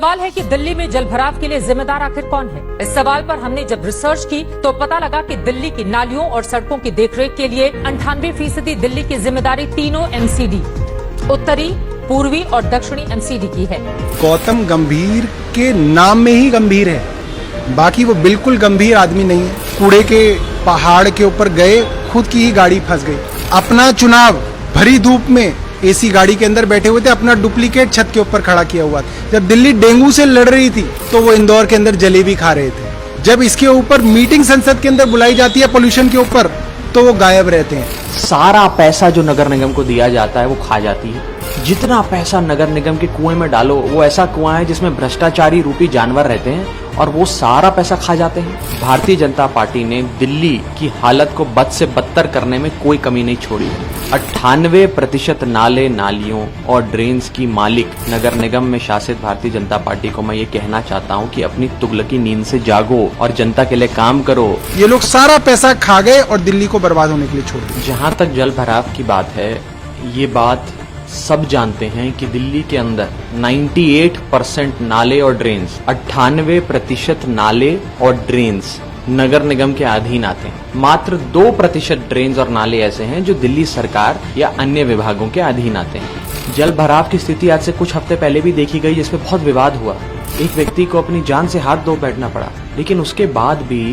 सवाल है कि दिल्ली में जलभराव के लिए जिम्मेदार आखिर कौन है। इस सवाल पर हमने जब रिसर्च की तो पता लगा कि दिल्ली की नालियों और सड़कों की देखरेख के लिए 98% दिल्ली की जिम्मेदारी तीनों एमसीडी उत्तरी, पूर्वी और दक्षिणी एमसीडी की है। गौतम गंभीर के नाम में ही गंभीर है, बाकी वो बिल्कुल गंभीर आदमी नहीं है। कूड़े के पहाड़ के ऊपर गए, खुद की ही गाड़ी फंस गई। अपना चुनाव भरी धूप में एसी गाड़ी के अंदर बैठे हुए थे, अपना डुप्लीकेट छत के ऊपर खड़ा किया हुआ था। जब दिल्ली डेंगू से लड़ रही थी तो वो इंदौर के अंदर जलेबी खा रहे थे। जब इसके ऊपर मीटिंग संसद के अंदर बुलाई जाती है पोल्यूशन के ऊपर तो वो गायब रहते हैं। सारा पैसा जो नगर निगम को दिया जाता है वो खा जाती है। जितना पैसा नगर निगम के कुएं में डालो, वो ऐसा कुआं है जिसमें भ्रष्टाचारी रूपी जानवर रहते हैं और वो सारा पैसा खा जाते हैं। भारतीय जनता पार्टी ने दिल्ली की हालत को बद से बदतर करने में कोई कमी नहीं छोड़ी। 98% नाले, नालियों और ड्रेन्स की मालिक नगर निगम में शासित भारतीय जनता पार्टी को मैं ये कहना चाहता हूँ कि अपनी तुगलकी नींद से जागो और जनता के लिए काम करो। ये लोग सारा पैसा खा गए और दिल्ली को बर्बाद होने के लिए छोड़ दिया। जहाँ तक जल भराव की बात है, ये बात सब जानते हैं कि दिल्ली के अंदर 98% नाले और ड्रेन्स, 98% नाले और ड्रेन्स नगर निगम के अधीन आते हैं। मात्र 2% ड्रेन्स और नाले ऐसे हैं जो दिल्ली सरकार या अन्य विभागों के अधीन आते हैं। जल भराव की स्थिति आज से कुछ हफ्ते पहले भी देखी गई, जिसमें बहुत विवाद हुआ। एक व्यक्ति को अपनी जान से हाथ धो बैठना पड़ा, लेकिन उसके बाद भी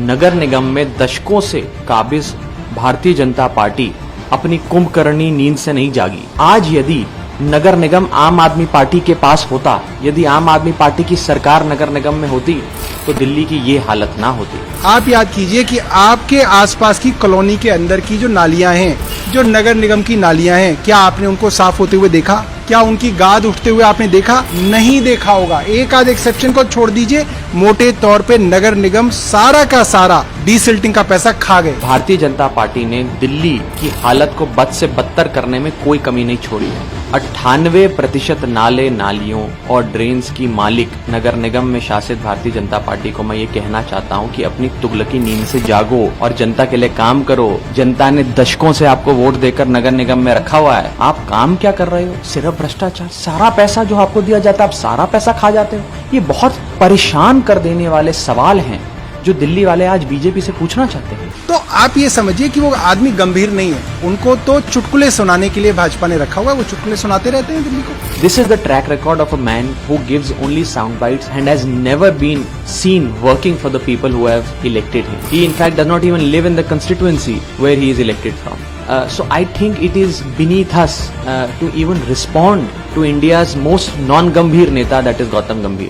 नगर निगम में दशकों से काबिज भारतीय जनता पार्टी अपनी कुंभकर्णी नींद से नहीं जागी। आज यदि नगर निगम आम आदमी पार्टी के पास होता, यदि आम आदमी पार्टी की सरकार नगर निगम में होती, तो दिल्ली की ये हालत ना होती। आप याद कीजिए कि आपके आसपास की कॉलोनी के अंदर की जो नालियां हैं, जो नगर निगम की नालियां हैं, क्या आपने उनको साफ होते हुए देखा? क्या उनकी गाद उठते हुए आपने देखा? नहीं देखा होगा। एक आध एक्सेप्शन को छोड़ दीजिए, मोटे तौर पे नगर निगम सारा का सारा डीसिल्टिंग का पैसा खा गए। भारतीय जनता पार्टी ने दिल्ली की हालत को बद से बदतर करने में कोई कमी नहीं छोड़ी। 98% नाले, नालियों और ड्रेन्स की मालिक नगर निगम में शासित भारतीय जनता पार्टी को मैं ये कहना चाहता हूँ कि अपनी तुगलकी नींद से जागो और जनता के लिए काम करो। जनता ने दशकों से आपको वोट देकर नगर निगम में रखा हुआ है। आप काम क्या कर रहे हो? सिर्फ भ्रष्टाचार। सारा पैसा जो आपको दिया जाता है, आप सारा पैसा खा जाते हो। ये बहुत परेशान कर देने वाले सवाल हैं जो दिल्ली वाले आज बीजेपी से पूछना चाहते हैं। तो आप ये समझिए कि वो आदमी गंभीर नहीं है, उनको तो चुटकुले सुनाने के लिए भाजपा ने रखा हुआ है। वो चुटकुले सुनाते रहते हैं दिल्ली को। This is the track record of a man who gives only sound bites and has never been seen working for the people who have elected him. He in fact does not even live in the constituency where he is elected from. So I think it is beneath us to even respond to India's most non-Gambhir neta, that is Gautam Gambhir.